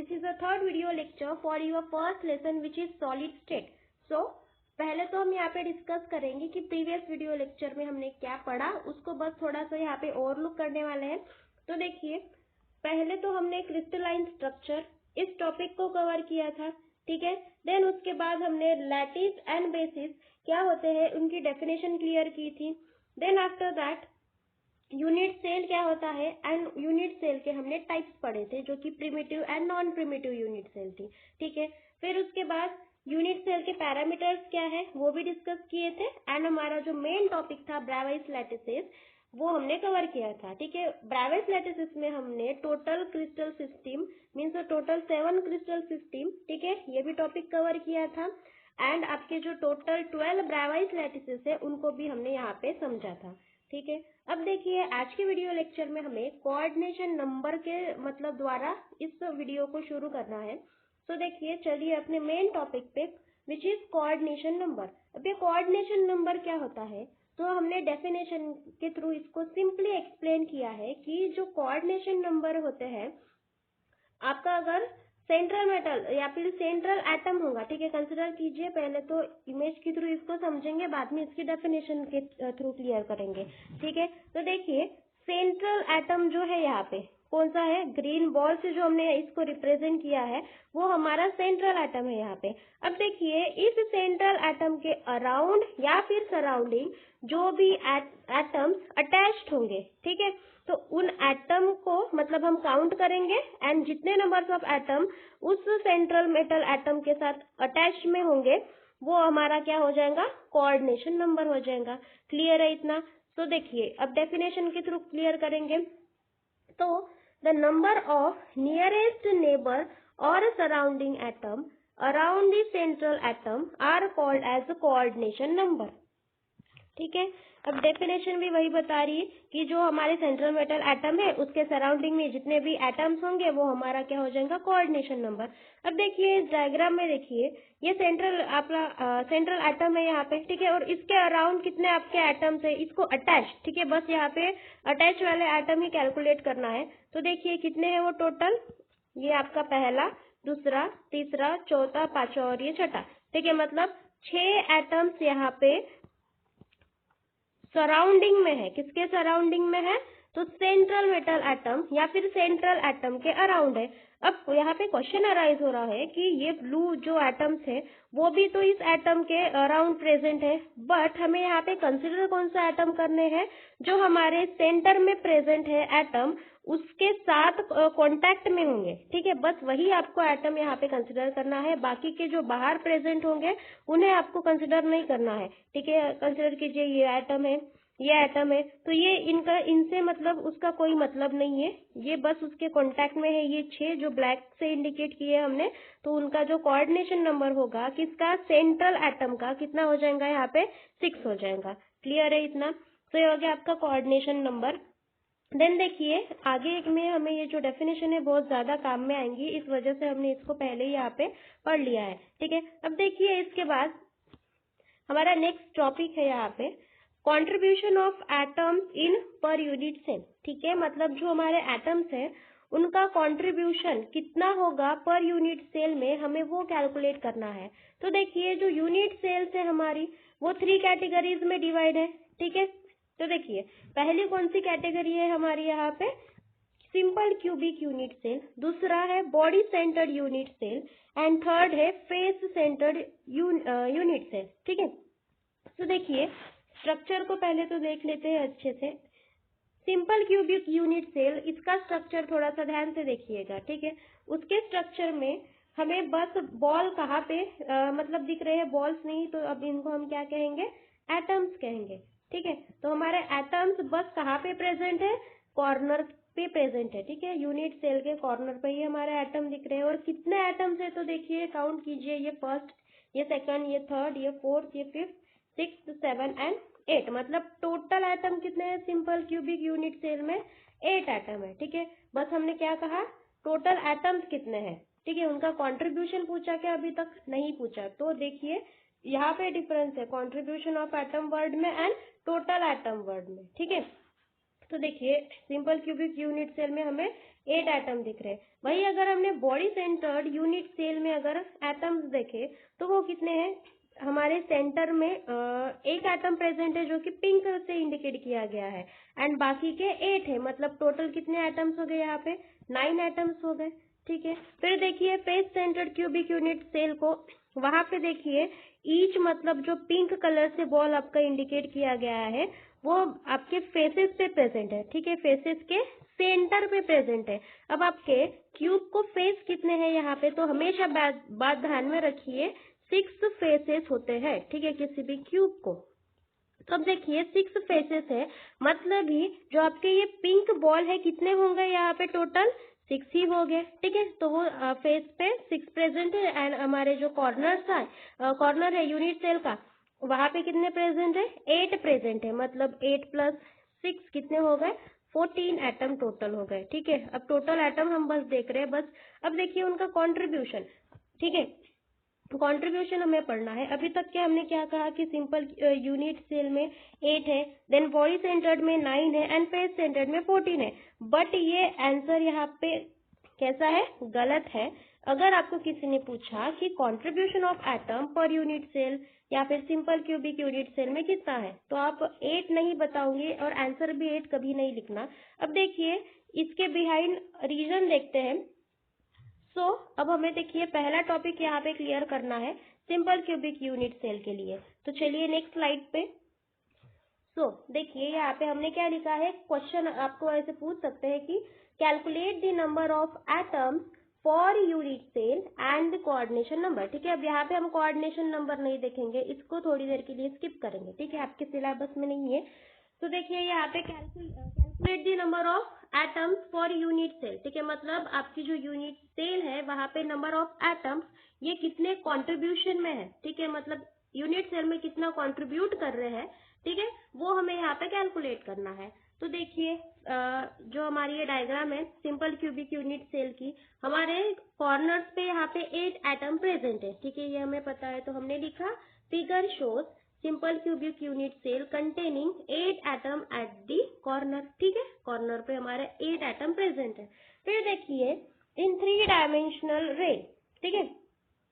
this is the third video lecture for your first lesson which is solid state. So पहले तो हम यहाँ पे डिस्कस करेंगे कि प्रीवियस वीडियो लेक्चर में हमने क्या पढ़ा, उसको बस थोड़ा सा यहाँ पे ओवरलुक करने वाले हैं। तो देखिए, पहले तो हमने क्रिस्टलाइन स्ट्रक्चर इस टॉपिक को कवर किया था, ठीक है। देन उसके बाद हमने लैटिस एंड बेसिस क्या होते हैं उनकी डेफिनेशन क्लियर की थी। Then after that unit cell क्या होता है एंड यूनिट सेल के हमने टाइप्स पढ़े थे, जो कि primitive and non primitive unit cell थी, ठीक है। फिर उसके बाद यूनिट सेल के पैरामीटर्स क्या है वो भी डिस्कस किए थे एंड हमारा जो मेन टॉपिक था ब्रावाइस लैटिसेस वो हमने कवर किया था, ठीक है। ब्रावाइस लैटिसेस में हमने total crystal system means total 7 crystal system, ठीक है, ये भी टॉपिक कवर किया था एंड आपके जो टोटल 12 ब्रावाइस लैटिसेस है उनको भी हमने यहाँ पे समझा था, ठीक है। अब देखिए, आज के वीडियो लेक्चर में हमें कोऑर्डिनेशन नंबर के मतलब द्वारा इस वीडियो को शुरू करना है। तो देखिए, चलिए अपने मेन टॉपिक पे विच इज कोऑर्डिनेशन नंबर। अब ये कोऑर्डिनेशन नंबर क्या होता है, तो हमने डेफिनेशन के थ्रू इसको सिंपली एक्सप्लेन किया है कि जो कोऑर्डिनेशन नंबर होते हैं, आपका अगर सेंट्रल मेटल या फिर सेंट्रल एटम होगा, ठीक है, कंसिडर कीजिए। पहले तो इमेज के थ्रू इसको समझेंगे, बाद में इसकी डेफिनेशन के थ्रू क्लियर करेंगे, ठीक है। तो देखिए, सेंट्रल एटम जो है यहाँ पे कौन सा है, ग्रीन बॉल से जो हमने इसको रिप्रेजेंट किया है वो हमारा सेंट्रल एटम है यहाँ पे। अब देखिए, इस सेंट्रल एटम के अराउंड या फिर सराउंडिंग जो भी एटम्स अटैच्ड होंगे, ठीक है, तो उन एटम को मतलब हम काउंट करेंगे एंड जितने नंबर्स ऑफ एटम उस सेंट्रल मेटल एटम के साथ अटैच में होंगे वो हमारा क्या हो जाएगा, कोऑर्डिनेशन नंबर हो जाएगा। क्लियर है इतना? तो देखिए, अब डेफिनेशन के थ्रू क्लियर करेंगे। तो the number of nearest neighbour और surrounding atom around the central atom are called as coordination number, ठीक है। अब डेफिनेशन भी वही बता रही है कि जो हमारे सेंट्रल मेटल एटम है उसके सराउंडिंग में जितने भी एटम्स होंगे वो हमारा क्या हो जाएगा, कोऑर्डिनेशन नंबर। अब देखिए, इस डायग्राम में देखिए, ये सेंट्रल आपका सेंट्रल एटम है यहाँ पे, ठीक है, और इसके अराउंड कितने आपके एटम्स है, इसको अटैच, ठीक है, बस यहाँ पे अटैच वाले एटम ही कैलकुलेट करना है। तो देखिए कितने हैं वो टोटल, ये आपका पहला, दूसरा, तीसरा, चौथा, पांचवा और ये छठा, ठीक है, मतलब 6 एटम्स यहाँ पे सराउंडिंग में है। किसके सराउंडिंग में है, तो सेंट्रल मेटल एटम या फिर सेंट्रल एटम के अराउंड है। अब यहाँ पे क्वेश्चन अराइज हो रहा है कि ये ब्लू जो एटम्स है वो भी तो इस एटम के अराउंड प्रेजेंट है, बट हमें यहाँ पे कंसिडर कौन सा एटम करने हैं, जो हमारे सेंटर में प्रेजेंट है एटम उसके साथ कांटेक्ट में होंगे, ठीक है, बस वही आपको एटम यहाँ पे कंसिडर करना है। बाकी के जो बाहर प्रेजेंट होंगे उन्हें आपको कंसिडर नहीं करना है, ठीक है। कंसिडर कीजिए ये एटम है, ये एटम है, तो ये इनका इनसे मतलब उसका कोई मतलब नहीं है, ये बस उसके कांटेक्ट में है। ये 6 जो ब्लैक से इंडिकेट किए हमने, तो उनका जो कोऑर्डिनेशन नंबर होगा किसका, सेंट्रल एटम का, कितना हो जाएगा यहाँ पे, 6 हो जाएगा। क्लियर है इतना? तो ये हो गया आपका कोऑर्डिनेशन नंबर। देन देखिए, आगे में हमें ये जो डेफिनेशन है बहुत ज्यादा काम में आएंगी, इस वजह से हमने इसको पहले ही यहाँ पे पढ़ लिया है, ठीक है। अब देखिए, इसके बाद हमारा नेक्स्ट टॉपिक है यहाँ पे कंट्रीब्यूशन ऑफ एटम्स इन पर यूनिट सेल, ठीक है, मतलब जो हमारे एटम्स है उनका कंट्रीब्यूशन कितना होगा पर यूनिट सेल में, हमें वो कैलकुलेट करना है। तो देखिए, जो यूनिट सेल्स है हमारी वो 3 कैटेगरीज में डिवाइड है, ठीक है। तो देखिए, पहली कौन सी कैटेगरी है हमारी यहाँ पे, सिंपल क्यूबिक यूनिट सेल, दूसरा है body centred unit cell and third है फेस सेंटर्ड यूनिट सेल, ठीक है। तो देखिए, स्ट्रक्चर को पहले तो देख लेते हैं अच्छे से। सिंपल क्यूबिक यूनिट सेल, इसका स्ट्रक्चर थोड़ा सा ध्यान से देखिएगा, ठीक है। उसके स्ट्रक्चर में हमें बस बॉल कहाँ पे मतलब दिख रहे हैं, बॉल्स नहीं, तो अब इनको हम क्या कहेंगे, एटम्स कहेंगे, ठीक है। तो हमारे एटम्स बस कहाँ पे प्रेजेंट है, कॉर्नर पे प्रेजेंट है, ठीक है, यूनिट सेल के कॉर्नर पे ही हमारे एटम दिख रहे हैं। और कितने एटम्स है, तो देखिए काउंट कीजिए, ये फर्स्ट, ये सेकंड, ये थर्ड, ये फोर्थ, ये फिफ्थ, 6, 7 एंड 8, मतलब टोटल एटम कितने हैं सिंपल क्यूबिक यूनिट सेल में, 8 एटम है, ठीक है। बस हमने क्या कहा, टोटल एटम्स कितने हैं, ठीक है, उनका कंट्रीब्यूशन पूछा क्या, अभी तक नहीं पूछा। तो देखिए यहाँ पे डिफरेंस है कंट्रीब्यूशन ऑफ एटम वर्ड में एंड टोटल एटम वर्ड में, ठीक है। तो देखिए सिंपल क्यूबिक यूनिट सेल में हमें 8 एटम दिख रहे हैं। वही अगर हमने बॉडी सेंटर्ड यूनिट सेल में अगर एटम्स देखे तो वो कितने हैं, हमारे सेंटर में एक एटम प्रेजेंट है जो कि पिंक से इंडिकेट किया गया है, एंड बाकी के 8 है, मतलब टोटल कितने एटम्स हो गए यहाँ पे, 9 एटम्स हो गए। ठीक है, फिर देखिए face centred cubic unit cell को, वहां पे देखिए ईच मतलब जो पिंक कलर से बॉल आपका इंडिकेट किया गया है वो आपके फेसेस पे प्रेजेंट है। ठीक है, फेसेस के सेंटर पे प्रेजेंट है। अब आपके क्यूब को फेस कितने हैं यहाँ पे, तो हमेशा बात ध्यान में रखिए 6 फेसेस होते हैं। ठीक है, किसी भी क्यूब को। तो अब देखिए 6 फेसेस है, मतलब ही जो आपके ये पिंक बॉल है कितने होंगे यहाँ पे, टोटल 6 ही हो गए। ठीक है, तो वो फेस पे 6 प्रेजेंट है, एंड हमारे जो कॉर्नर है यूनिट सेल का, वहां पे कितने प्रेजेंट है, 8 प्रेजेंट है, मतलब 8 + 6 कितने हो गए, 14 एटम टोटल हो गए। ठीक है, अब टोटल एटम हम बस देख रहे हैं बस। अब देखिए उनका कॉन्ट्रीब्यूशन। ठीक है, कंट्रीब्यूशन हमें पढ़ना है। अभी तक के हमने क्या कहा कि सिंपल यूनिट सेल में 8 है, देन बॉडी सेंटर्ड में 9 है, एंड फेस सेंटर्ड में 14 है। बट ये आंसर यहाँ पे कैसा है, गलत है। अगर आपको किसी ने पूछा कि contribution of atom per unit cell या फिर सिंपल क्यूबिक यूनिट सेल में कितना है, तो आप 8 नहीं बताओगे और आंसर भी 8 कभी नहीं लिखना। अब देखिए इसके बिहाइंड रीजन देखते हैं। अब हमें देखिए पहला टॉपिक यहाँ पे क्लियर करना है सिंपल क्यूबिक यूनिट सेल के लिए। तो चलिए नेक्स्ट स्लाइड पे। देखिए यहाँ पे हमने क्या लिखा है, क्वेश्चन आपको ऐसे पूछ सकते हैं कि calculate the number of atoms for unit cell and the coordination number. ठीक है, अब यहाँ पे हम कोऑर्डिनेशन नंबर नहीं देखेंगे, इसको थोड़ी देर के लिए स्किप करेंगे। ठीक है, आपके सिलेबस में नहीं है। तो देखिए यहाँ पे calculate the number of atoms for unit cell. ठीक है, मतलब आपकी जो यूनिट सेल है वहां पे नंबर ऑफ एटम्स ये कितने कंट्रीब्यूशन में है। ठीक है, मतलब यूनिट सेल में कितना कंट्रीब्यूट कर रहे हैं, ठीक है, वो हमें यहाँ पे कैलकुलेट करना है। तो देखिए जो हमारी ये डायग्राम है सिंपल क्यूबिक यूनिट सेल की, हमारे कॉर्नर्स पे यहाँ पे 8 एटम प्रेजेंट है। ठीक है, ये हमें पता है, तो हमने लिखा figure shows simple cubic unit cell containing 8 atom at the corner. ठीक है, कॉर्नर पे हमारे 8 एटम प्रेजेंट है। फिर देखिए इन 3 डायमेंशनल रे, ठीक है,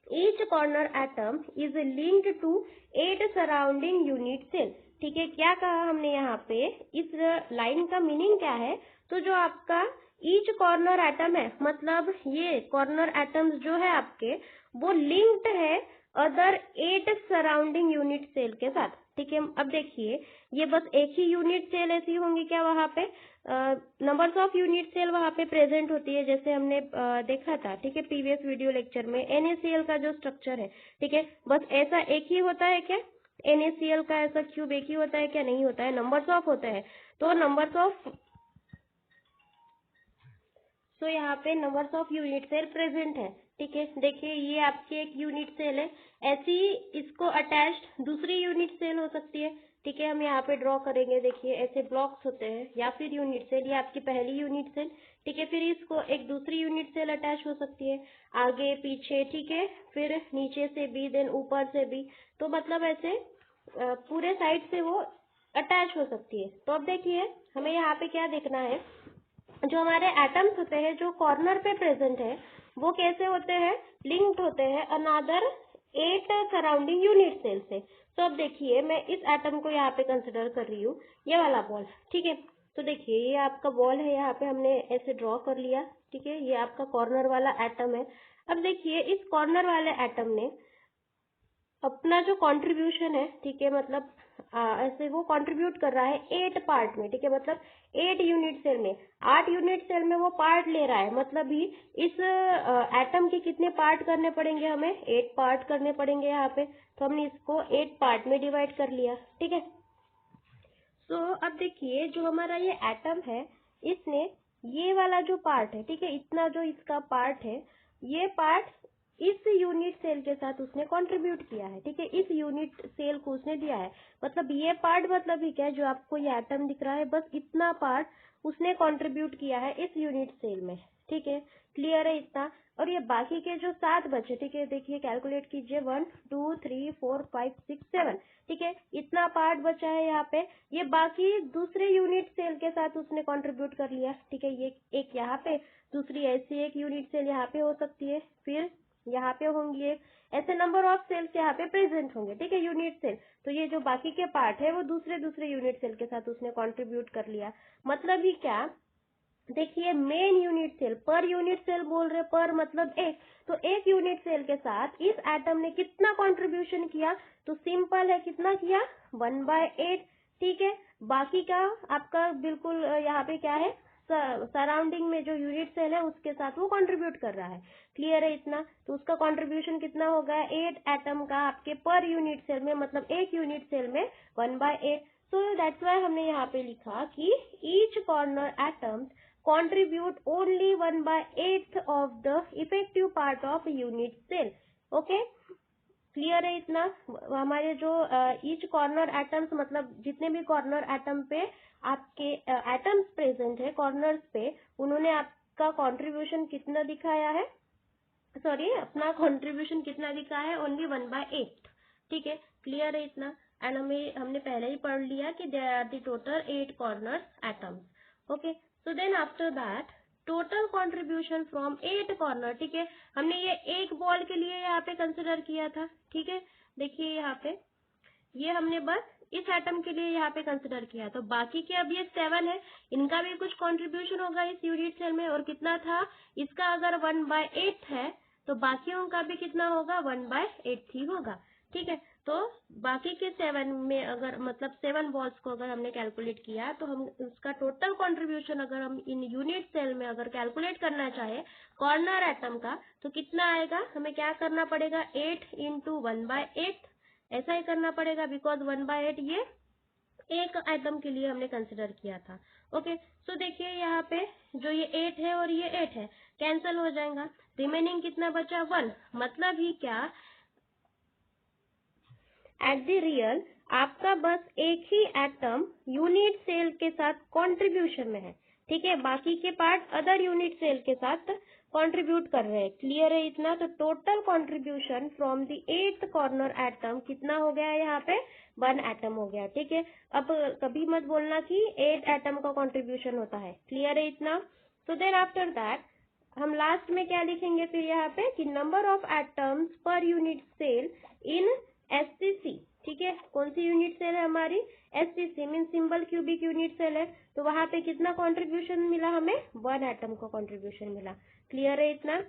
each corner atom is linked to 8 surrounding unit cell. ठीक है, क्या कहा हमने यहाँ पे, इस लाइन का मीनिंग क्या है, तो जो आपका ईच कॉर्नर एटम है, मतलब ये कॉर्नर एटम्स जो है आपके वो लिंक्ड है अदर 8 सराउंडिंग यूनिट सेल के साथ। ठीक है, अब देखिए ये बस एक ही यूनिट सेल ऐसी होंगी क्या, वहां पे नंबर्स ऑफ यूनिट सेल वहां पे प्रेजेंट होती है, जैसे हमने देखा था। ठीक है, प्रीवियस वीडियो लेक्चर में NaCl का जो स्ट्रक्चर है, ठीक है, बस ऐसा एक ही होता है क्या, NaCl का ऐसा क्यूब एक ही होता है क्या, नहीं होता है, नंबर्स ऑफ होता है। तो नंबर्स ऑफ यहाँ पे numbers of unit cell present है। ठीक है, देखिए ये आपकी एक यूनिट सेल है, ऐसी इसको अटैच्ड दूसरी यूनिट सेल हो सकती है। ठीक है, हम यहाँ पे ड्रॉ करेंगे, देखिए ऐसे ब्लॉक्स होते हैं, या फिर यूनिट सेल, ये आपकी पहली यूनिट सेल। ठीक है, फिर इसको एक दूसरी यूनिट सेल अटैच हो सकती है, आगे पीछे। ठीक है, फिर नीचे से भी, देन ऊपर से भी, तो मतलब ऐसे पूरे साइड से वो अटैच हो सकती है। तो अब देखिए हमें यहाँ पे क्या देखना है, जो हमारे एटम्स होते हैं जो कॉर्नर पे प्रेजेंट है वो कैसे होते हैं, लिंक्ड होते हैं अनदर 8 सराउंडिंग यूनिट सेल से। तो अब देखिए मैं इस एटम को यहाँ पे कंसिडर कर रही हूँ, ये वाला बॉल। ठीक है, तो देखिए ये आपका बॉल है, यहाँ पे हमने ऐसे ड्रॉ कर लिया। ठीक है, ये आपका कॉर्नर वाला एटम है। अब देखिए इस कॉर्नर वाले एटम ने अपना जो कंट्रीब्यूशन है, ठीक है, मतलब ऐसे वो कंट्रीब्यूट कर रहा है 8 पार्ट में। ठीक है, मतलब 8 यूनिट सेल में, 8 यूनिट सेल में वो पार्ट ले रहा है, मतलब ही इस एटम के कितने पार्ट करने पड़ेंगे, हमें 8 पार्ट करने पड़ेंगे यहाँ पे। तो हमने इसको 8 पार्ट में डिवाइड कर लिया। ठीक है, अब देखिए जो हमारा ये एटम है, इसने ये वाला जो पार्ट है, ठीक है, इतना जो इसका पार्ट है, ये पार्ट इस यूनिट सेल के साथ उसने कंट्रीब्यूट किया है, ठीक है, इस यूनिट सेल को उसने दिया है। मतलब ये पार्ट मतलब ही क्या है, जो आपको ये एटम दिख रहा है, बस इतना पार्ट उसने कंट्रीब्यूट किया है इस यूनिट सेल में, ठीक है, क्लियर है इतना। और ये बाकी के जो 7 बचे, ठीक है, देखिए कैलकुलेट कीजिए, 1 2 3 4 5 6 7, ठीक है, इतना पार्ट बचा है यहाँ पे, ये बाकी दूसरे यूनिट सेल के साथ उसने कंट्रीब्यूट कर लिया, ठीक है। ये एक यहाँ पे, दूसरी ऐसी एक यूनिट सेल यहाँ पे हो सकती है, फिर यहाँ पे होंगी, ऐसे नंबर ऑफ सेल्स यहाँ पे प्रेजेंट होंगे, ठीक है, यूनिट सेल। तो ये जो बाकी के पार्ट है वो दूसरे यूनिट सेल के साथ उसने कंट्रीब्यूट कर लिया। मतलब ही क्या, देखिए main unit cell, per unit cell बोल रहे, पर मतलब एक, तो एक यूनिट सेल के साथ इस एटम ने कितना कंट्रीब्यूशन किया, तो सिंपल है, कितना किया, 1/8, ठीक है। बाकी का आपका बिल्कुल यहाँ पे क्या है, सराउंडिंग में जो यूनिट सेल है उसके साथ वो कंट्रीब्यूट कर रहा है, क्लियर है इतना। तो उसका कंट्रीब्यूशन कितना हो गया, 8 एटम का आपके पर यूनिट सेल में, मतलब एक यूनिट सेल में 1/8। सो दैट्स वाई हमने यहाँ पे लिखा कि each corner atoms contribute only 1/8 of the effective part of unit cell, okay, clear है इतना। हमारे जो ईच कॉर्नर एटम्स, मतलब जितने भी कॉर्नर एटम पे आपके एटम्स प्रेजेंट है कॉर्नर्स पे, उन्होंने आपका कंट्रीब्यूशन कितना दिखाया है, सॉरी अपना कंट्रीब्यूशन कितना दिखा है, ओनली 1/8, ठीक है, क्लियर है इतना। एंड हमने पहले ही पढ़ लिया कि there are the total 8 corner atoms, okay. So then after that total contribution from 8 corner, ठीक है, हमने ये एक बॉल के लिए यहाँ पे कंसिडर किया था, ठीक है, देखिए यहाँ पे ये हमने बस इस एटम के लिए यहाँ पे कंसिडर किया, तो बाकी के अब ये 7 है, इनका भी कुछ कंट्रीब्यूशन होगा इस यूनिट सेल में, और कितना था इसका, अगर 1/8 है तो बाकियों का भी कितना होगा, 1/8 ही होगा, ठीक है। तो बाकी के 7 में अगर मतलब 7 बॉल्स को अगर हमने कैलकुलेट किया, तो हम उसका टोटल कंट्रीब्यूशन अगर हम इन यूनिट सेल में अगर कैलकुलेट करना चाहे कॉर्नर एटम का, तो कितना आएगा, हमें क्या करना पड़ेगा, 8 × 1/8, ऐसा ही करना पड़ेगा, बिकॉज 1/8 ये एक एटम के लिए हमने कंसिडर किया था, ओके। सो देखिए यहाँ पे जो ये 8 है और ये 8 है, कैंसिल हो जाएगा, रिमेनिंग कितना बचा, 1। मतलब ही क्या, एट द रियल आपका बस एक ही एटम यूनिट सेल के साथ कंट्रीब्यूशन में है, ठीक है, बाकी के पार्ट अदर यूनिट सेल के साथ कंट्रीब्यूट कर रहे हैं, क्लियर है इतना। तो total contribution from the 8th corner atom कितना हो गया है, यहाँ पे 1 एटम हो गया, ठीक है। अब कभी मत बोलना कि 8 एटम का कंट्रीब्यूशन होता है, क्लियर है इतना। तो देन आफ्टर दैट हम लास्ट में क्या लिखेंगे फिर यहाँ पे, कि number of atoms per unit cell in SCC, ठीक है, कौन सी यूनिट सेल है हमारी, SCC mean symbol cubic unit cell है, तो वहां पे कितना कंट्रीब्यूशन मिला हमें, 1 एटम का कंट्रीब्यूशन मिला, क्लियर है इतना।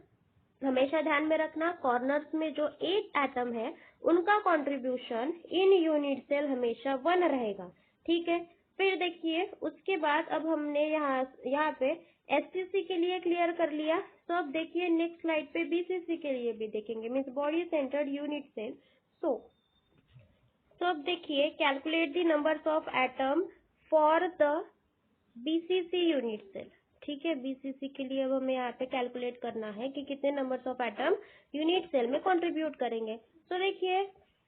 हमेशा ध्यान में रखना, कॉर्नर्स में जो 8 एटम है उनका कंट्रीब्यूशन इन यूनिट सेल हमेशा 1 रहेगा, ठीक है। फिर देखिए उसके बाद अब हमने यहाँ पे SCC के लिए क्लियर कर लिया, तो अब देखिए नेक्स्ट स्लाइड पे BCC के लिए भी देखेंगे, means body centred unit cell. So अब देखिए calculate the numbers of atom for the BCC unit cell, ठीक है, BCC के लिए अब हमें यहाँ पे कैलकुलेट करना है कि कितने numbers of atom unit cell में कंट्रीब्यूट करेंगे। तो देखिए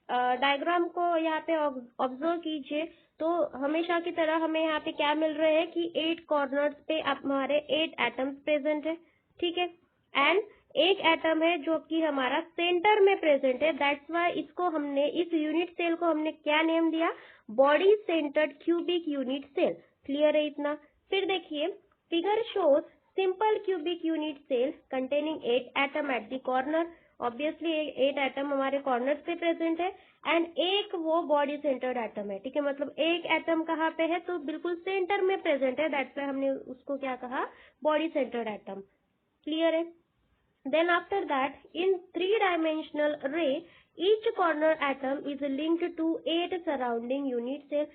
डायग्राम को यहाँ पे ऑब्जर्व कीजिए, तो हमेशा की तरह हमें यहाँ पे क्या मिल रहे हैं कि 8 कॉर्नर्स पे हमारे 8 एटम्स प्रेजेंट है, ठीक है, एंड एक एटम है जो कि हमारा सेंटर में प्रेजेंट है, दैट्स वाई इसको हमने, इस यूनिट सेल को हमने क्या नेम दिया, body centred cubic unit cell, clear है इतना। फिर देखिए figure shows simple cubic unit cell containing 8 atom at the corner, obviously 8 atom हमारे कॉर्नर पे प्रेजेंट है, एंड एक वो बॉडी सेंटर्ड एटम है, ठीक है, मतलब एक एटम कहाँ पे है, तो बिल्कुल सेंटर में प्रेजेंट है, दैट्स वाई हमने उसको क्या कहा, बॉडी सेंटर्ड एटम, क्लियर है। Then after that, in 3-dimensional array, each corner atom is linked to 8 surrounding unit cell.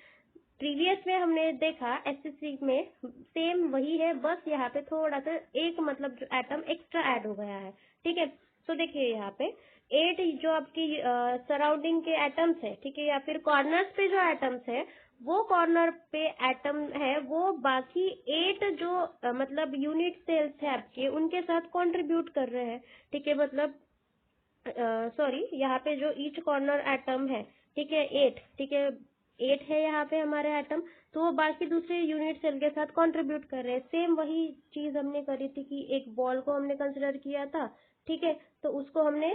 Previous में हमने देखा SCC में सेम वही है, बस यहाँ पे थोड़ा सा एक मतलब जो एटम एक्स्ट्रा ऐड हो गया है, ठीक है। तो देखिए यहाँ पे 8 जो आपकी सराउंडिंग के एटम्स है, ठीक है, या फिर कॉर्नर्स पे जो एटम्स है, वो कॉर्नर पे एटम है वो बाकी 8 जो मतलब यूनिट सेल्स है आपके, उनके साथ कंट्रीब्यूट कर रहे हैं, ठीक है, मतलब सॉरी, यहाँ पे जो ईच कॉर्नर एटम है, ठीक है 8, ठीक है 8 है यहाँ पे हमारे एटम, तो वो बाकी दूसरे यूनिट सेल के साथ कंट्रीब्यूट कर रहे हैं। सेम वही चीज हमने करी थी कि एक बॉल को हमने कंसिडर किया था, ठीक है, तो उसको हमने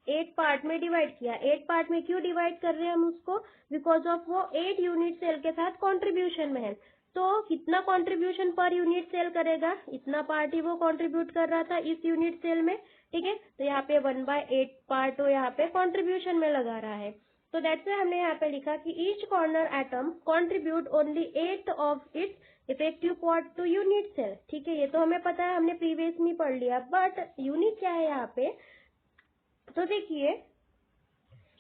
8 पार्ट में डिवाइड किया। 8 पार्ट में क्यों डिवाइड कर रहे हैं हम उसको? बिकॉज ऑफ वो 8 यूनिट सेल के साथ कॉन्ट्रीब्यूशन में है। तो कितना कंट्रीब्यूशन पर यूनिट सेल करेगा? इतना पार्ट ही वो कंट्रीब्यूट कर रहा था इस यूनिट सेल में, ठीक है, तो यहाँ पे 1/8 पार्ट वो यहाँ पे कंट्रीब्यूशन में लगा रहा है। तो दैट्स व्हाई हमने यहाँ पे लिखा कि each corner atom contribute only 8 of its effective part to unit cell, ठीक है, ये तो हमें पता है, हमने प्रीवियस में पढ़ लिया। बट यूनिक क्या है यहाँ पे? तो देखिए,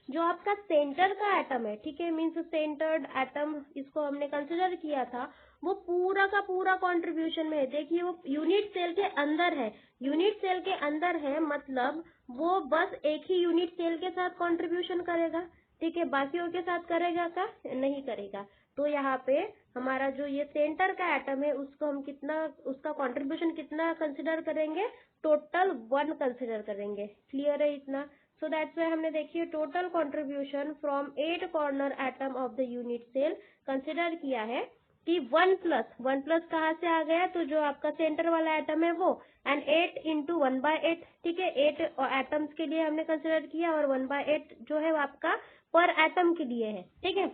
जो आपका सेंटर का एटम है, ठीक है, मीन्स सेंटर्ड एटम इसको हमने कंसिडर किया था, वो पूरा का पूरा कंट्रीब्यूशन में है। देखिए वो यूनिट सेल के अंदर है, यूनिट सेल के अंदर है, मतलब वो बस एक ही यूनिट सेल के साथ कंट्रीब्यूशन करेगा, ठीक है, बाकियों के साथ करेगा क्या? नहीं करेगा। तो यहाँ पे हमारा जो ये सेंटर का एटम है उसको हम कितना, उसका कंट्रीब्यूशन कितना कंसिडर करेंगे? टोटल 1 कंसिडर करेंगे। क्लियर है इतना? सो दैट्स वाई हमने देखिए total contribution from 8 corner atom of the unit cell consider किया है कि 1 प्लस कहाँ से आ गया? तो जो आपका सेंटर वाला एटम है वो, एंड 8 इंटू 1/8, ठीक है, 8 एटम्स के लिए हमने कंसिडर किया और 1/8 जो है वो आपका पर एटम के लिए है, ठीक है।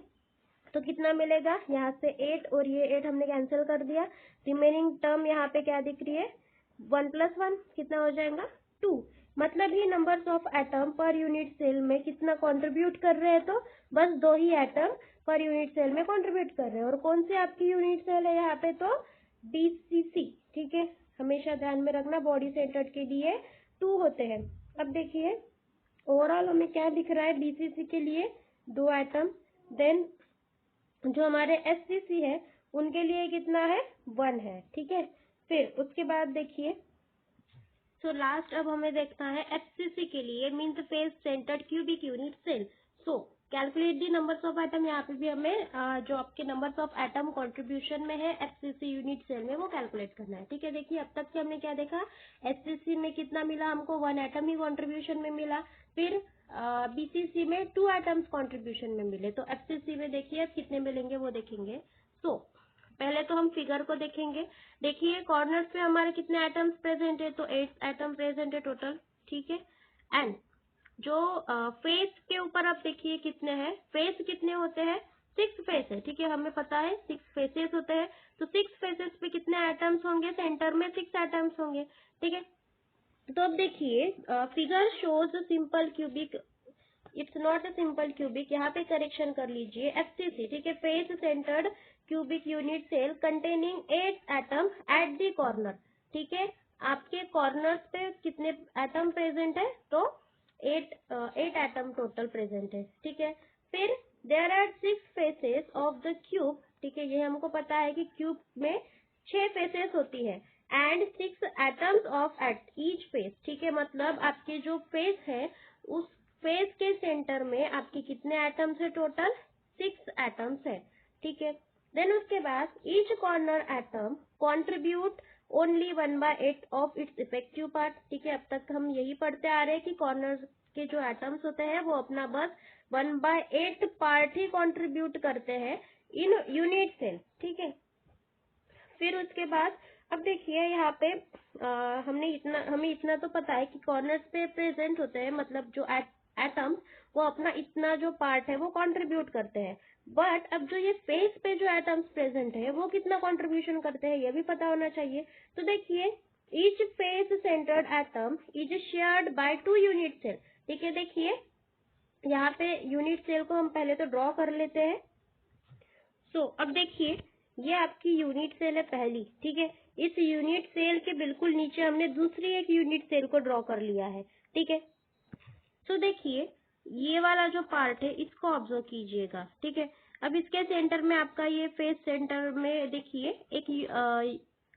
तो कितना मिलेगा? यहाँ से 8 और ये 8 हमने कैंसिल कर दिया, रिमेनिंग टर्म यहाँ पे क्या दिख रही है? 1 + 1 कितना हो जाएगा? 2। मतलब ही numbers of atom per unit cell में कितना कंट्रीब्यूट कर रहे हैं? तो बस 2 ही एटम पर यूनिट सेल में कंट्रीब्यूट कर रहे हैं। और कौन सी आपकी यूनिट सेल है यहाँ पे? तो BCC, ठीक है, हमेशा ध्यान में रखना, बॉडी सेंटर्ड के लिए 2 होते हैं। अब देखिए ओवरऑल हमें क्या दिख रहा है? BCC के लिए 2 एटम, देन जो हमारे SCC है उनके लिए कितना है? 1 है, ठीक है। फिर उसके बाद देखिए, सो लास्ट अब हमें देखना है FCC के लिए, means face centred cubic unit cell. So calculate the numbers of atom, यहाँ पे भी हमें जो आपके नंबर्स ऑफ एटम कंट्रीब्यूशन में है FCC यूनिट सेल में वो कैलकुलेट करना है, ठीक है। देखिए अब तक के हमने क्या देखा? SCC में कितना मिला हमको? 1 एटम ही कंट्रीब्यूशन में मिला। फिर BCC में 2 एटम्स कंट्रीब्यूशन में मिले। तो FCC में देखिए अब कितने मिलेंगे वो देखेंगे। सो पहले तो हम फिगर को देखेंगे। देखिए कॉर्नर्स पे हमारे कितने एटम्स प्रेजेंट है? तो 8 एटम प्रेजेंट है टोटल, ठीक है। एंड जो फेस के ऊपर आप देखिए कितने हैं? फेस कितने होते हैं? 6 फेस है, ठीक है, हमें पता है 6 फेसेस होते हैं। तो 6 फेसेस पे कितने एटम्स होंगे? सेंटर में 6 एटम्स होंगे, ठीक है। तो अब देखिए figure shows simple cubic, it's not a simple cubic, यहाँ पे करेक्शन कर लीजिए। FCC, ठीक है, face centred cubic unit cell containing 8 atom at the corner, ठीक है। आपके कॉर्नर्स पे कितने एटम प्रेजेंट है? तो 8 एटम टोटल प्रेजेंट है, ठीक है। फिर there are 6 faces of the cube, ठीक है, ये हमको पता है कि क्यूब में 6 फेसेस होती है, and 6 atoms of at each face, ठीक है, मतलब आपके जो फेस है उस फेस के सेंटर में आपके कितने एटम्स है? टोटल 6 एटम्स है, ठीक है। देन उसके बाद each corner atom contribute only 1/8 of its effective part, ठीक है। अब तक हम यही पढ़ते आ रहे हैं कि कॉर्नर के जो एटम्स होते हैं वो अपना बस 1/8 पार्ट ही कंट्रीब्यूट करते हैं इन यूनिट सेल, ठीक है। फिर उसके बाद अब देखिए यहाँ पे हमें इतना तो पता है कि कॉर्नर्स पे प्रेजेंट होते हैं, मतलब जो एटम्स वो अपना इतना जो पार्ट है वो कंट्रीब्यूट करते हैं। बट अब जो ये फेस पे जो एटम्स प्रेजेंट है वो कितना कंट्रीब्यूशन करते हैं ये भी पता होना चाहिए। तो देखिए each face centred atom is shared by 2 unit cell, ठीक है। देखिए यहाँ पे यूनिट सेल को हम पहले तो ड्रॉ कर लेते हैं। सो अब देखिए ये आपकी यूनिट सेल है पहली, ठीक है। इस यूनिट सेल के बिल्कुल नीचे हमने दूसरी एक यूनिट सेल को ड्रॉ कर लिया है, ठीक है। सो देखिए ये वाला जो पार्ट है इसको ऑब्जर्व कीजिएगा, ठीक है। अब इसके सेंटर में आपका ये फेस सेंटर में देखिए एक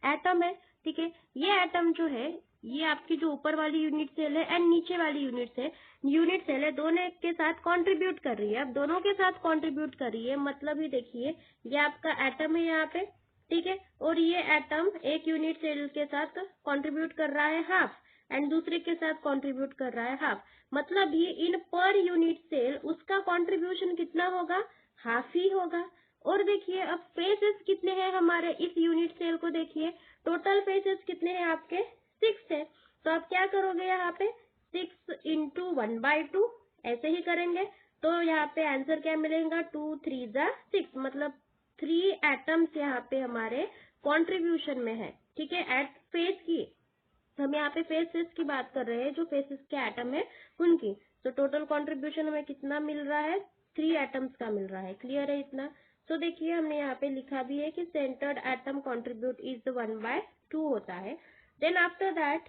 एटम है, ठीक है। ये एटम जो है ये आपकी जो ऊपर वाली यूनिट सेल है एंड नीचे वाली यूनिट सेल है, दोनों के साथ कंट्रीब्यूट कर रही है। अब दोनों के साथ कंट्रीब्यूट कर रही है मतलब ही देखिए ये आपका एटम है यहाँ पे, ठीक है, और ये एटम एक यूनिट सेल के साथ कंट्रीब्यूट कर रहा है हाफ। एंड दूसरे के साथ कंट्रीब्यूट कर रहा है हाफ, मतलब ये इन पर यूनिट सेल उसका कंट्रीब्यूशन कितना होगा, हाफ ही होगा। और देखिए अब फेसेस कितने हैं हमारे इस यूनिट सेल को, देखिए टोटल फेसेस कितने हैं आपके 6 है। तो आप क्या करोगे यहाँ पे 6 इंटू 1/2 ऐसे ही करेंगे, तो यहाँ पे आंसर क्या मिलेगा 2 3 जा 6, मतलब 3 एटम्स यहाँ पे हमारे कंट्रीब्यूशन में है। ठीक है, एट फेस की हम यहाँ पे फेसेस की बात कर रहे हैं, जो फेसेस के एटम है उनकी। तो टोटल कंट्रीब्यूशन हमें कितना मिल रहा है, 3 एटम्स का मिल रहा है। क्लियर है इतना। तो देखिए हमने यहाँ पे लिखा भी है कि सेंटर्ड एटम कंट्रीब्यूट इज 1/2 होता है। देन आफ्टर दैट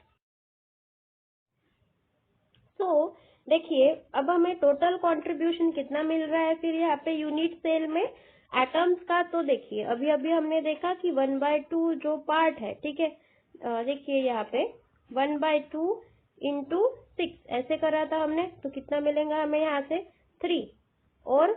तो देखिए अब हमें टोटल कंट्रीब्यूशन कितना मिल रहा है फिर यहाँ पे यूनिट सेल में एटम्स का। तो देखिए अभी अभी हमने देखा कि 1/2 जो पार्ट है, ठीक है, देखिए यहाँ पे 1/2 इंटू 6 ऐसे करा था हमने, तो कितना मिलेगा हमें यहाँ से 3, और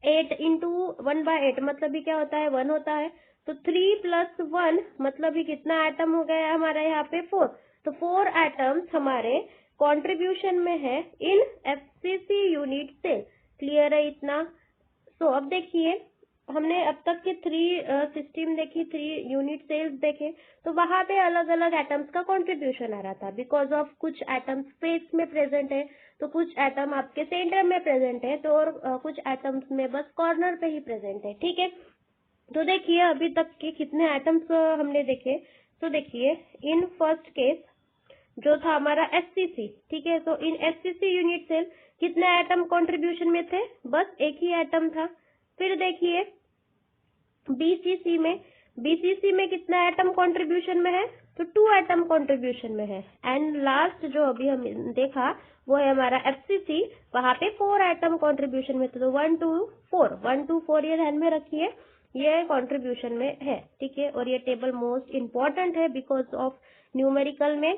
8 इंटू 1/8 मतलब भी क्या होता है 1 होता है। तो 3 प्लस 1 मतलब भी कितना एटम हो गया हमारा यहाँ पे 4। तो 4 एटम्स हमारे कंट्रीब्यूशन में है इन एफसीसी यूनिट सेल। क्लियर है इतना। तो अब देखिए हमने अब तक के 3 सिस्टम देखी, 3 यूनिट सेल्स देखे, तो वहां पे अलग अलग एटम्स का कंट्रीब्यूशन आ रहा था। बिकॉज ऑफ कुछ एटम्स स्पेस में प्रेजेंट है, तो कुछ एटम आपके सेंटर में प्रेजेंट है, तो और कुछ एटम्स में बस कॉर्नर पे ही प्रेजेंट है। ठीक है, तो देखिए अभी तक के कितने एटम्स हमने देखे। तो देखिए इन फर्स्ट केस जो था हमारा एससीसी, ठीक है, तो इन एससीसी यूनिट सेल कितने एटम कंट्रीब्यूशन में थे, बस एक ही एटम था। फिर देखिए बीसीसी में कितना एटम कंट्रीब्यूशन में है, तो 2 एटम कंट्रीब्यूशन में है। एंड लास्ट जो अभी हम देखा वो है हमारा एफसीसी, वहां पे 4 एटम कंट्रीब्यूशन में थे। तो 1 2 4 ये ध्यान में रखिए, ये कंट्रीब्यूशन में है। ठीक है, और ये टेबल मोस्ट इम्पोर्टेंट है बिकॉज ऑफ न्यूमेरिकल में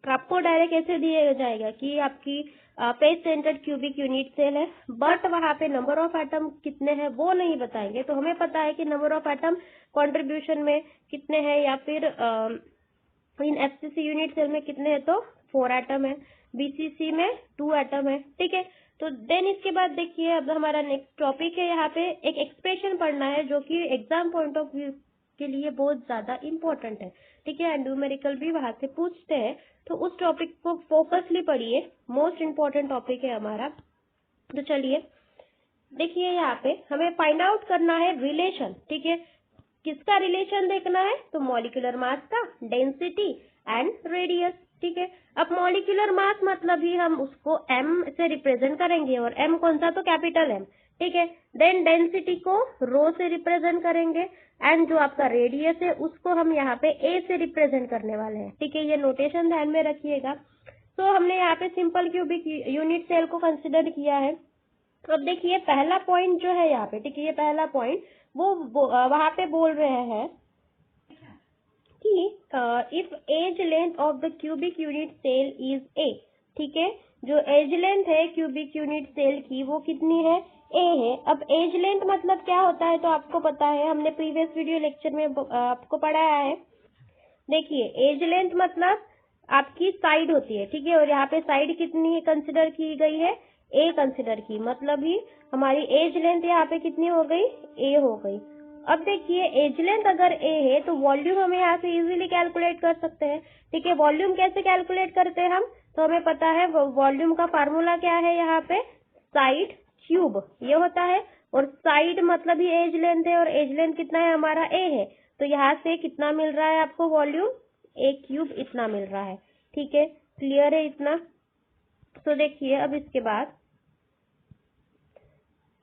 आपको डायरेक्ट ऐसे दिया जाएगा कि आपकी face centred cubic unit cell है, बट वहां पे नंबर ऑफ एटम कितने हैं वो नहीं बताएंगे। तो हमें पता है कि नंबर ऑफ एटम कंट्रीब्यूशन में कितने हैं, या फिर इन एफसीसी यूनिट सेल में कितने हैं, तो 4 एटम है, बीसीसी में 2 एटम है। ठीक है, तो देन इसके बाद देखिए अब हमारा नेक्स्ट टॉपिक है, यहाँ पे एक एक्सप्रेशन पढ़ना है जो कि एग्जाम पॉइंट ऑफ व्यू के लिए बहुत ज्यादा इंपॉर्टेंट है। ठीक है, न्यूमेरिकल भी वहां से पूछते हैं, तो उस टॉपिक को फोकसली पढ़िए, मोस्ट इम्पोर्टेंट टॉपिक है हमारा। तो चलिए देखिए यहाँ पे हमें फाइंड आउट करना है रिलेशन। ठीक है, किसका रिलेशन देखना है, तो मॉलिक्यूलर मास का, डेंसिटी एंड रेडियस। ठीक है, अब मॉलिक्यूलर मास मतलब ही हम उसको m से रिप्रेजेंट करेंगे, और m कौन सा, तो कैपिटल M। ठीक है, देन डेंसिटी को रो से रिप्रेजेंट करेंगे, एंड जो आपका रेडियस है उसको हम यहाँ पे a से रिप्रेजेंट करने वाले हैं। ठीक है, ये नोटेशन ध्यान में रखिएगा। तो हमने यहाँ पे सिंपल क्यूबिक यूनिट सेल को कंसिडर किया है। तो अब देखिए पहला पॉइंट जो है यहाँ पे, ठीक है, ये पहला पॉइंट वो वहां पे बोल रहे हैं कि if edge length of the cubic unit cell is a. ठीक है, जो एज लेंथ है क्यूबिक यूनिट सेल की वो कितनी है, ए है। अब एज लेंथ मतलब क्या होता है, तो आपको पता है, हमने प्रीवियस वीडियो लेक्चर में आपको पढ़ाया है। देखिए एज लेंथ मतलब आपकी साइड होती है, ठीक है, और यहाँ पे साइड कितनी कंसिडर की गई है, ए कंसिडर की, मतलब ही हमारी एज लेंथ यहाँ पे कितनी हो गई, ए हो गई। अब देखिए एज लेंथ अगर ए है तो वॉल्यूम हम यहाँ से इजीली कैलकुलेट कर सकते हैं। ठीक है, वॉल्यूम कैसे कैलकुलेट करते हैं हम, तो हमें पता है वॉल्यूम का फार्मूला क्या है, यहाँ पे साइड क्यूब ये होता है, और साइड मतलब ही एज लेंथ है, और एज लेंथ कितना है हमारा ए है, तो यहाँ से कितना मिल रहा है आपको वॉल्यूम, ए क्यूब इतना मिल रहा है। ठीक है, क्लियर है इतना। तो देखिए अब इसके बाद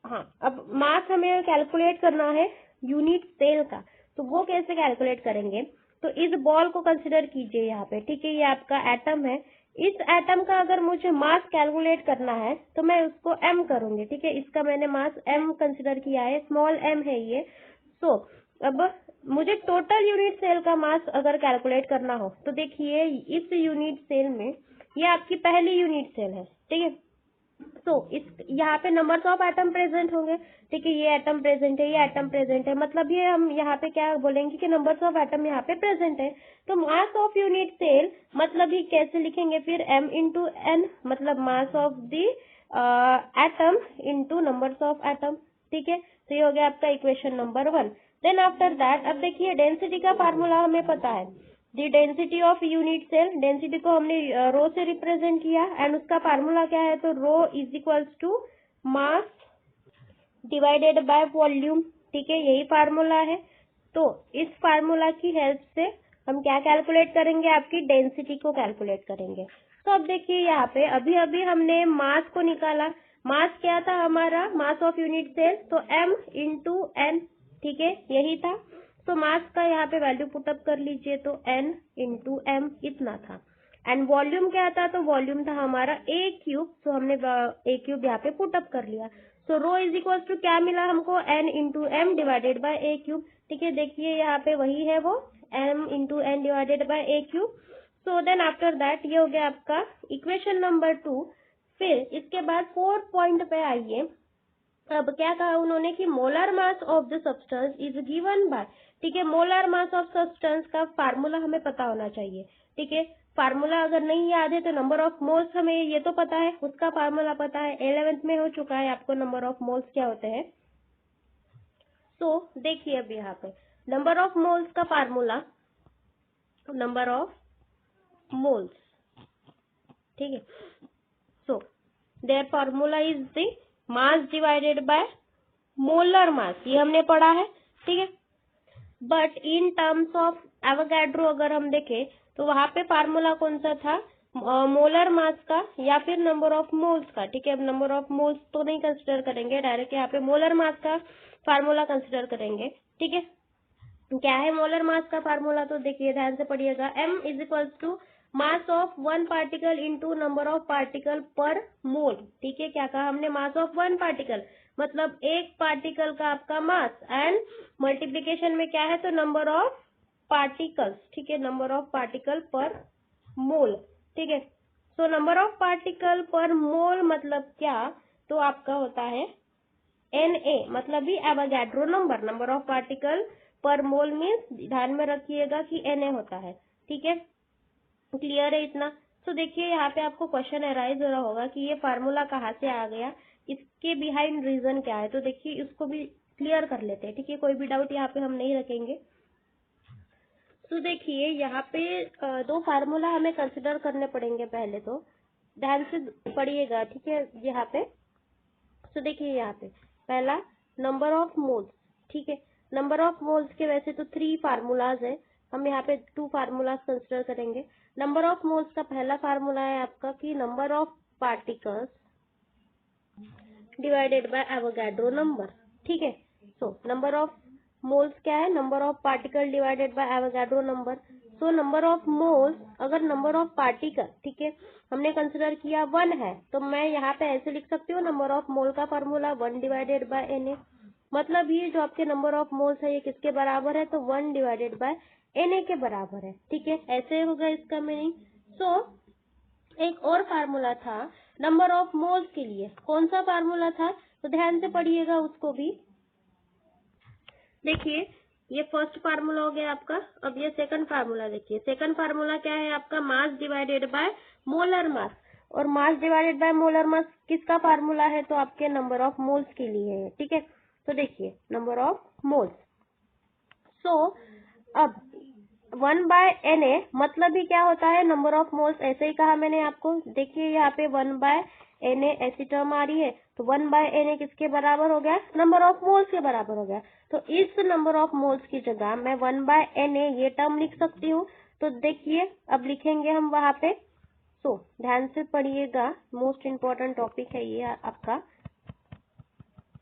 हाँ, अब मास हमें कैलकुलेट करना है यूनिट सेल का, तो वो कैसे कैलकुलेट करेंगे, तो इस बॉल को कंसिडर कीजिए यहाँ पे। ठीक है, ये आपका एटम है, इस एटम का अगर मुझे मास कैलकुलेट करना है तो मैं उसको m करूंगी। ठीक है, इसका मैंने मास m कंसिडर किया है, स्मॉल m है ये। सो अब मुझे टोटल यूनिट सेल का मास अगर कैलकुलेट करना हो, तो देखिए इस यूनिट सेल में ये आपकी पहली यूनिट सेल है। ठीक है, तो इस यहाँ पे नंबर्स ऑफ एटम प्रेजेंट होंगे, ठीक है, ये एटम प्रेजेंट है, ये एटम प्रेजेंट है, मतलब ये हम यहाँ पे क्या बोलेंगे कि नंबर्स ऑफ एटम यहाँ पे प्रेजेंट है। तो मास ऑफ यूनिट सेल मतलब ये कैसे लिखेंगे फिर, m इंटू एन, मतलब mass of the atom into numbers of atom, ठीक है। तो ये हो गया आपका equation number 1। Then after that अब देखिए डेंसिटी का फार्मूला हमें पता है, the density of unit cell, density को हमने रो से रिप्रेजेंट किया एंड उसका फार्मूला क्या है, तो rho is equals to mass divided by volume, ठीक है, यही फार्मूला है। तो इस फार्मूला की हेल्प से हम क्या कैलकुलेट करेंगे, आपकी डेंसिटी को कैलकुलेट करेंगे। तो अब देखिए यहाँ पे अभी अभी हमने मास को निकाला, मास क्या था हमारा, मास ऑफ यूनिट सेल, तो m इंटू एन, ठीक है, यही था। तो मास का यहाँ पे वैल्यू पुटअप कर लीजिए, तो n इंटू एम इतना था। एंड वॉल्यूम क्या था, तो वॉल्यूम था हमारा a क्यूब, तो हमने a क्यूब यहाँ पे पुटअप कर लिया। तो रो इज इक्वल टू क्या मिला हमको, n into M divided by a cube, ठीक है, देखिए यहाँ पे वही है वो m into N divided by a cube. So then after that ये हो गया आपका इक्वेशन नंबर 2। फिर इसके बाद 4 पॉइंट पे आइए। अब क्या कहा उन्होंने कि molar mass of the substance is given by, ठीक है, मोलर मास ऑफ सब्सटेंस का फार्मूला हमें पता होना चाहिए, ठीक है। फार्मूला अगर नहीं याद है तो नंबर ऑफ मोल्स हमें ये तो पता है, उसका फार्मूला पता है, 11th में हो चुका है आपको नंबर ऑफ मोल्स क्या होते हैं। तो देखिए अब यहाँ पे नंबर ऑफ मोल्स का फार्मूला, नंबर ऑफ मोल्स, ठीक है। So there formula is the mass divided by molar mass, ये हमने पढ़ा है, ठीक है। But in terms of Avogadro अगर हम देखें तो वहां पे फार्मूला कौन सा था, मोलर मास का या फिर नंबर ऑफ मोल्स का, ठीक है। अब नंबर ऑफ मोल्स तो नहीं कंसिडर करेंगे, डायरेक्ट यहाँ पे मोलर मास का फार्मूला कंसिडर करेंगे, ठीक है। क्या है मोलर मास का फार्मूला, तो देखिए ध्यान से पढ़िएगा, m is equals to mass of one particle into number of particle per mole, ठीक है। क्या कहा हमने, मास ऑफ वन पार्टिकल मतलब एक पार्टिकल का आपका मास एंड मल्टीप्लीकेशन में क्या है, तो नंबर ऑफ पार्टिकल्स, ठीक है, number of particle per mole, ठीक है। So number of particle per मोल मतलब क्या, तो आपका होता है Na, मतलब भी Avogadro number, number of particle per mole means ध्यान में रखिएगा कि Na होता है, ठीक है। क्लियर है इतना। तो देखिए यहाँ पे आपको क्वेश्चन अराइज हो रहा होगा कि ये फार्मूला कहाँ से आ गया, इसके बिहाइंड रीजन क्या है। तो देखिए इसको भी क्लियर कर लेते हैं, ठीक है, कोई भी डाउट यहाँ पे हम नहीं रखेंगे। तो देखिए यहाँ पे दो फार्मूला हमें कंसिडर करने पड़ेंगे, पहले तो ध्यान से पढ़िएगा, ठीक है, यहाँ पे। तो देखिए यहाँ पे पहला नंबर ऑफ मोल्स, ठीक है, नंबर ऑफ मोल्स के वैसे तो 3 फार्मूलाज है, हम यहाँ पे 2 फार्मूलाज कंसिडर करेंगे। नंबर ऑफ मोल्स का पहला फार्मूला है आपका कि number of particles divided by Avogadro number, ठीक है। सो नंबर ऑफ मोल्स क्या है, number of particle divided by Avogadro number. So number of moles, अगर नंबर ऑफ पार्टिकल, ठीक है, हमने कंसिडर किया 1 है, तो मैं यहाँ पे ऐसे लिख सकती हूँ, नंबर ऑफ मोल का फॉर्मूला 1 डिवाइडेड बाय Na, मतलब ये जो आपके नंबर ऑफ मोल्स है ये किसके बराबर है, तो 1 डिवाइडेड बाय Na के बराबर है, ठीक है, ऐसे होगा इसका मीनिंग। सो एक और फार्मूला था नंबर ऑफ मोल्स के लिए, कौन सा फार्मूला था, तो ध्यान से पढ़िएगा उसको भी। देखिए ये फर्स्ट फार्मूला हो गया आपका। अब ये सेकंड फार्मूला देखिए, सेकंड फार्मूला क्या है आपका, mass divided by molar mass, और mass divided by molar mass किसका फार्मूला है, तो आपके नंबर ऑफ मोल्स के लिए है, ठीक है। तो देखिए नंबर ऑफ मोल्स, सो अब 1 बाय Na मतलब ही क्या होता है, नंबर ऑफ मोल्स, ऐसे ही कहा मैंने आपको। देखिए यहाँ पे 1 बाय Na ऐसी टर्म आ रही है, तो 1 बाय Na किसके बराबर हो गया, नंबर ऑफ मोल्स के बराबर हो गया। तो इस नंबर ऑफ मोल्स की जगह मैं 1 बाय Na ये टर्म लिख सकती हूँ। तो देखिए अब लिखेंगे हम वहां पे। सो ध्यान से पढ़िएगा, मोस्ट इम्पोर्टेंट टॉपिक है ये आपका।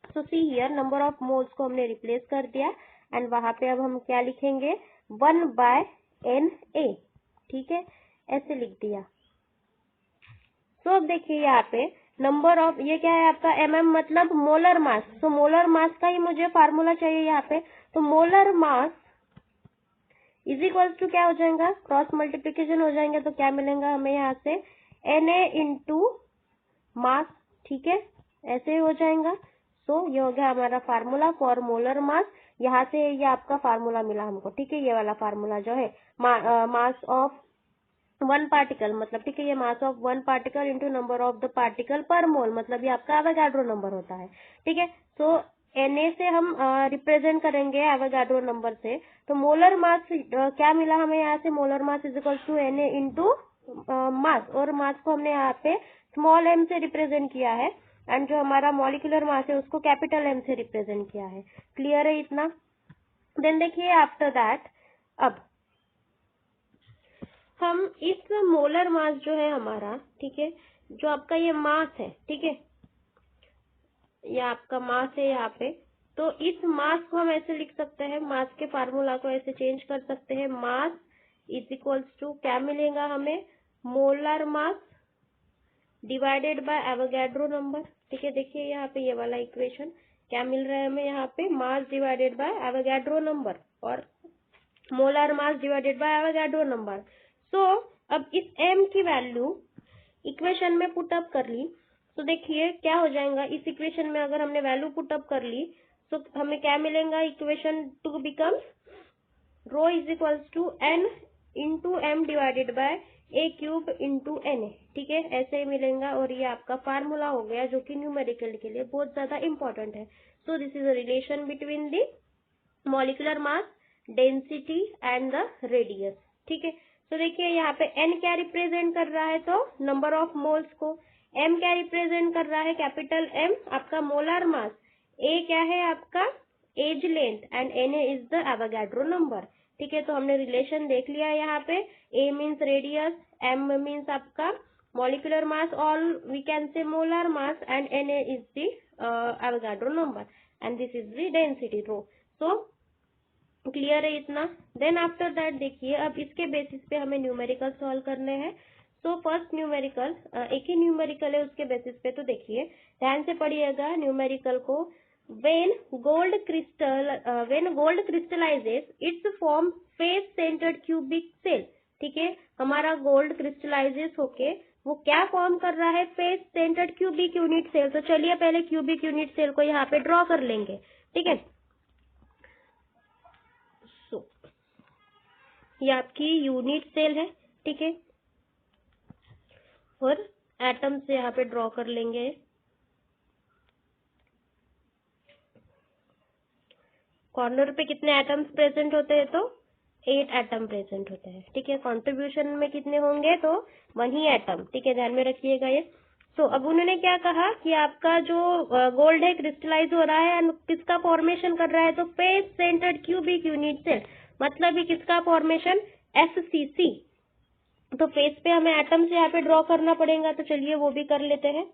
So see here number of moles को हमने रिप्लेस कर दिया एंड वहां पे अब हम क्या लिखेंगे, 1 बाय Na, ठीक है, ऐसे लिख दिया। तो अब देखिए यहाँ पे नंबर ऑफ, ये क्या है आपका mm मतलब मोलर मास, तो मोलर मास का ही मुझे फार्मूला चाहिए यहाँ पे। तो molar mass is equal to क्या हो जाएगा, क्रॉस मल्टीप्लीकेशन हो जाएंगे, तो क्या मिलेगा हमें यहाँ से Na इंटू मास, ठीक है, ऐसे हो जाएगा। सो ये हो गया हमारा फार्मूला फॉर मोलर मास। यहाँ से ये आपका फार्मूला मिला हमको, ठीक है, ये वाला फार्मूला जो है मास ऑफ वन पार्टिकल, मतलब ठीक है, ये मास of one particle into number of the particle per मोल, मतलब ये आपका एवोगाड्रो नंबर होता है, ठीक है। सो Na से हम रिप्रेजेंट करेंगे एवोगाड्रो नंबर से। तो मोलर मास क्या मिला हमें यहाँ से, molar mass is equal to Na into mass, और मास को हमने यहाँ पे स्मॉल m से रिप्रेजेंट किया है, एंड जो हमारा मॉलिक्यूलर मास है उसको कैपिटल M से रिप्रेजेंट किया है। क्लियर है इतना? देन देखिए आफ्टर दैट, अब हम इस मोलर मास जो है हमारा, ठीक है, जो आपका ये मास है, ठीक है, ये आपका मास है यहाँ पे, तो इस मास को हम ऐसे लिख सकते हैं, मास के फार्मूला को ऐसे चेंज कर सकते हैं, मास इज इक्वल्स टू क्या मिलेगा हमें, molar mass divided by Avogadro number, ठीक है। देखिए यहाँ पे ये वाला इक्वेशन क्या मिल रहा है हमें, यहाँ पे mass divided by Avogadro number और molar mass divided by Avogadro number. So अब इस m की वैल्यू इक्वेशन में पुट अप कर ली, तो देखिए क्या हो जाएगा, इस इक्वेशन में अगर हमने वैल्यू पुट अप कर ली तो हमें क्या मिलेगा, equation two becomes rho is equals to n into M divided by a cube into N, ठीक है, ऐसे ही मिलेगा। और ये आपका फार्मूला हो गया जो कि न्यूमेरिकल के लिए बहुत ज्यादा इंपॉर्टेंट है। So this is a relation between the molecular mass, density and the radius, ठीक है। तो देखिए यहाँ पे n क्या रिप्रेजेंट कर रहा है, तो नंबर ऑफ मोल्स को, m क्या रिप्रेजेंट कर रहा है, कैपिटल M आपका मोलर मास, a क्या है आपका edge length, and Na is the Avogadro number, ठीक है। तो हमने रिलेशन देख लिया है यहाँ पे, a means radius, m means आपका molecular mass, all we can say molar mass, and Na is the Avogadro number, and this is the density rho. So clear है इतना? देन आफ्टर दैट देखिए, अब इसके बेसिस पे हमें numerical solve करने हैं। सो फर्स्ट न्यूमेरिकल, एक ही न्यूमेरिकल है उसके बेसिस पे, तो देखिए ध्यान से पढ़िएगा न्यूमेरिकल को। when gold crystallizes its form face centered cubic cell, ठीक है, हमारा गोल्ड क्रिस्टलाइजेस होके वो क्या फॉर्म कर रहा है, face centred cubic unit cell. तो चलिए पहले क्यूबिक यूनिट सेल को यहाँ पे ड्रॉ कर लेंगे, ठीक है। ये आपकी यूनिट सेल है, ठीक है, और एटम से यहाँ पे ड्रॉ कर लेंगे। कॉर्नर पे कितने एटम्स प्रेजेंट होते हैं, तो 8 एटम प्रेजेंट होते हैं, ठीक है। कंट्रीब्यूशन में कितने होंगे, तो 1 ही एटम, ठीक है, ध्यान में रखिएगा ये। तो अब उन्होंने क्या कहा कि आपका जो गोल्ड है क्रिस्टलाइज हो रहा है, किसका फॉर्मेशन कर रहा है, तो face centred cubic unit cell, मतलब ये किसका फॉर्मेशन, FCC। तो फेस पे हमें एटम से यहाँ पे ड्रॉ करना पड़ेगा, तो चलिए वो भी कर लेते हैं।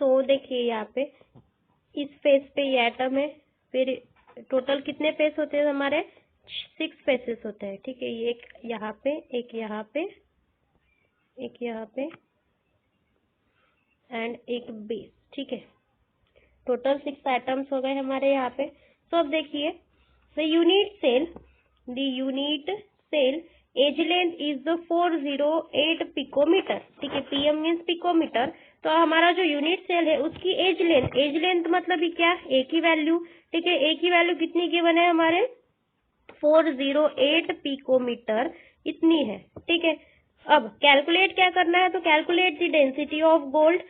सो देखिए यहाँ पे इस फेस पे ये एटम है, फिर टोटल कितने फेस होते हैं हमारे, 6 फेसेस होते हैं, ठीक है। ये एक यहाँ पे, एक यहाँ पे, एक यहाँ पे, एंड एक बेस, ठीक है। टोटल 6 एटम्स हो गए हमारे यहाँ पे। तो अब देखिए the unit cell edge length is the 408 picometre, ठीक है, PM मीन्स पिकोमीटर। तो हमारा जो यूनिट सेल है उसकी एज लेंथ मतलब ही क्या, ए की वैल्यू, ठीक है, ए की वैल्यू कितनी गिवन है हमारे, 408 पिकोमीटर इतनी है, ठीक है। अब कैलकुलेट क्या करना है, तो calculate the density of gold,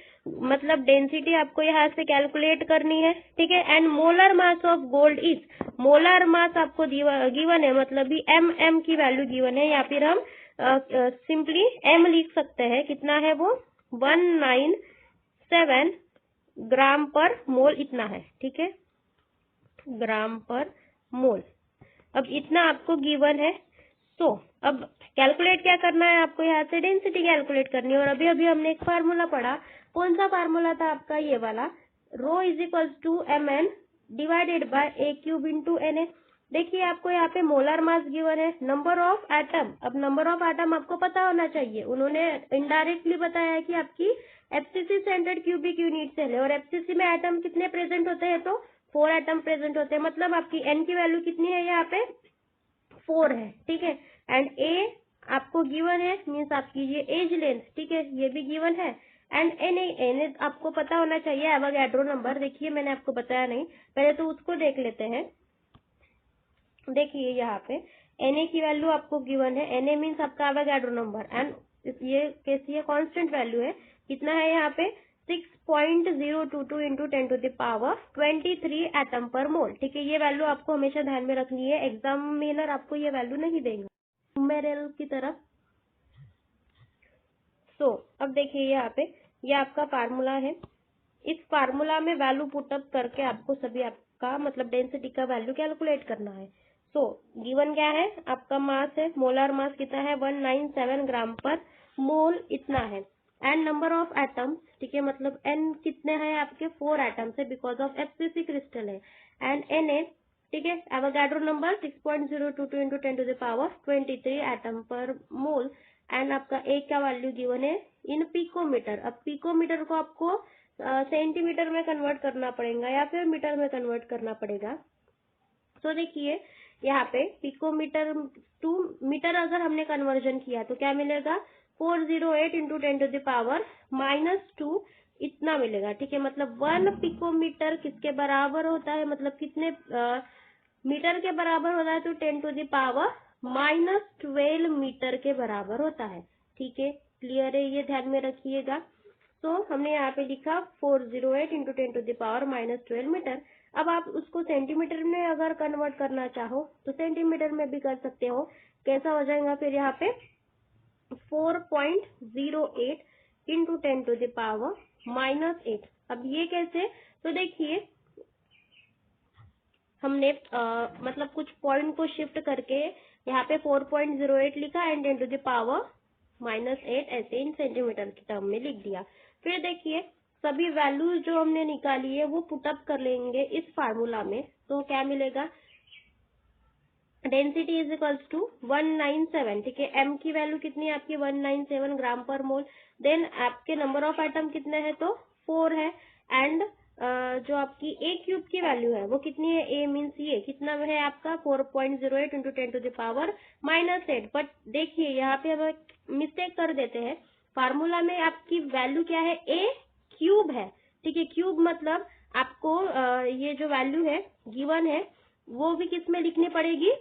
मतलब डेंसिटी आपको यहाँ से कैलकुलेट करनी है, ठीक है। And molar mass of gold is, molar mass आपको गिवन है, मतलब भी m की वैल्यू गिवन है, या फिर हम सिंपली m लिख सकते हैं, कितना है वो 197 ग्राम पर मोल इतना है, ठीक है, ग्राम पर मोल। अब इतना आपको गिवन है। तो अब कैलकुलेट क्या करना है आपको, यहाँ से डेंसिटी कैलकुलेट करनी है। और अभी अभी हमने एक फार्मूला पढ़ा, कौन सा फार्मूला था आपका, ये वाला, rho is equal to mn divided by a cube into Na। देखिए आपको यहाँ पे मोलर मास गिवन है, नंबर ऑफ एटम, अब नंबर ऑफ एटम आपको पता होना चाहिए, उन्होंने इनडायरेक्टली बताया है कि आपकी FCC centred cubic unit cell है, और FCC में एटम कितने प्रेजेंट होते हैं, तो 4 एटम प्रेजेंट होते हैं, मतलब आपकी n की वैल्यू कितनी है यहाँ पे, 4 है, ठीक है। एंड A आपको गिवन है, मीन्स आपकी ये एज लेंथ, ठीक है, ये भी गिवन है, एंड एन आपको पता होना चाहिए एवोगैड्रो नंबर। देखिए मैंने आपको बताया नहीं, पहले तो उसको देख लेते हैं। देखिए यहाँ पे Na की वैल्यू आपको गिवन है, Na मीन्स आपका एवोगैड्रो नंबर एंड ये कैसी है, कांस्टेंट वैल्यू है। कितना है यहाँ पे 6.022 इंटू 10⁻23 एटम पर मोल। ठीक है, ये वैल्यू आपको हमेशा ध्यान में रखनी है, एग्जामिनर आपको ये वैल्यू नहीं देगा न्यूमेरल की तरफ। अब देखिए यहाँ पे ये आपका फार्मूला है, इस फार्मूला में वैल्यू पुटअप करके आपको सभी आपका मतलब डेंसिटी का वैल्यू कैलकुलेट करना है। गिवन क्या है, आपका मास है, मोलर मास कितना है 197 ग्राम पर मोल इतना है। एंड नंबर ऑफ एटम्स, ठीक है, मतलब एन कितने हैं आपके 4 एटम्स है बिकॉज ऑफ एफसीसी क्रिस्टल है। एंड Na, ठीक है, एवोगैड्रो नंबर 6.022 इंटू 10⁻23 एटम पर मोल। एंड आपका ए का वैल्यू गिवन है इन पिकोमीटर। अब पिकोमीटर को आपको सेंटीमीटर में कन्वर्ट करना पड़ेगा या फिर मीटर में कन्वर्ट करना पड़ेगा। देखिए यहाँ पे पिकोमीटर टू मीटर अगर हमने कन्वर्जन किया तो क्या मिलेगा 408 इंटू 10⁻⁻2 इतना मिलेगा। ठीक है, मतलब 1 पिकोमीटर किसके बराबर होता है, मतलब कितने मीटर के बराबर होता है, तो 10⁻12 मीटर के बराबर होता है। ठीक है, क्लियर है, ये ध्यान में रखिएगा। हमने यहाँ पे लिखा 408 इंटू 10⁻12 मीटर। अब आप उसको सेंटीमीटर में अगर कन्वर्ट करना चाहो तो सेंटीमीटर में भी कर सकते हो। कैसा हो जाएगा फिर यहाँ पे 4.08 इंटू 10⁻⁻8। अब ये कैसे, तो देखिए हमने मतलब कुछ पॉइंट को शिफ्ट करके यहाँ पे 4.08 लिखा एंड 10⁻⁻8 ऐसे इन सेंटीमीटर की टर्म में लिख दिया। फिर देखिए सभी वैल्यूज जो हमने निकाली है वो पुटअप कर लेंगे इस फार्मूला में, तो क्या मिलेगा डेंसिटी इज इक्वल्स टू 197। ठीक है, m की वैल्यू कितनी है आपकी 197 ग्राम पर मोल। देन आपके नंबर ऑफ एटम कितने हैं तो 4 है। एंड जो आपकी a क्यूब की वैल्यू है वो कितनी है, a मीन्स ये कितना है आपका 4.08 इंटू 10⁻⁻8। बट देखिए यहाँ पे हम मिस्टेक कर देते हैं, फार्मूला में आपकी वैल्यू क्या है a क्यूब है। ठीक है, क्यूब मतलब आपको ये जो वैल्यू है गिवन है वो भी किस में लिखनी पड़ेगी,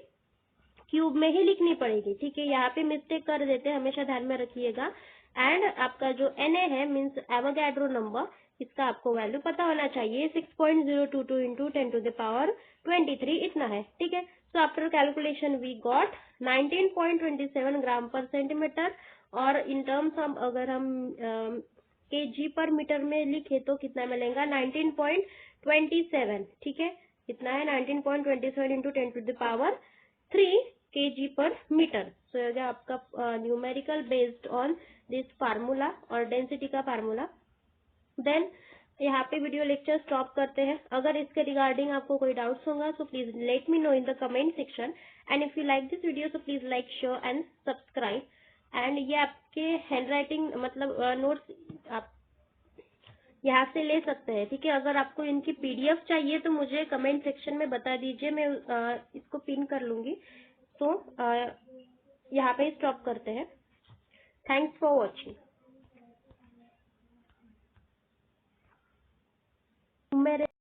क्यूब में ही लिखनी पड़ेगी। ठीक है, यहाँ पे मिस्टेक कर देते हैं, हमेशा ध्यान में रखिएगा। एंड आपका जो Na है मीन्स एवोगैड्रो नंबर, इसका आपको वैल्यू पता होना चाहिए 6.022 इंटू 10⁻23 इतना है। ठीक है, so after calculation we got 19.27 gram per centimetre. और इन टर्म्स हम अगर हम kg पर मीटर में लिखे तो कितना मिलेगा 19.27। ठीक है, कितना है 19.27 इंटू 10⁻3 kg पर मीटर। सो ये आपका numerical based on this formula और डेंसिटी का फार्मूला। देन यहाँ पे वीडियो लेक्चर स्टॉप करते हैं। अगर इसके रिगार्डिंग आपको कोई डाउट्स होगा तो please let me know in the comment section. And if you like this video so please like share and subscribe. And ये आपके हैंड राइटिंग मतलब नोट्स आप यहाँ से ले सकते हैं। ठीक है, अगर आपको इनकी PDF चाहिए तो मुझे कमेंट सेक्शन में बता दीजिए, मैं इसको पिन कर लूंगी। यहाँ पे स्टॉप करते हैं। Thanks for watching.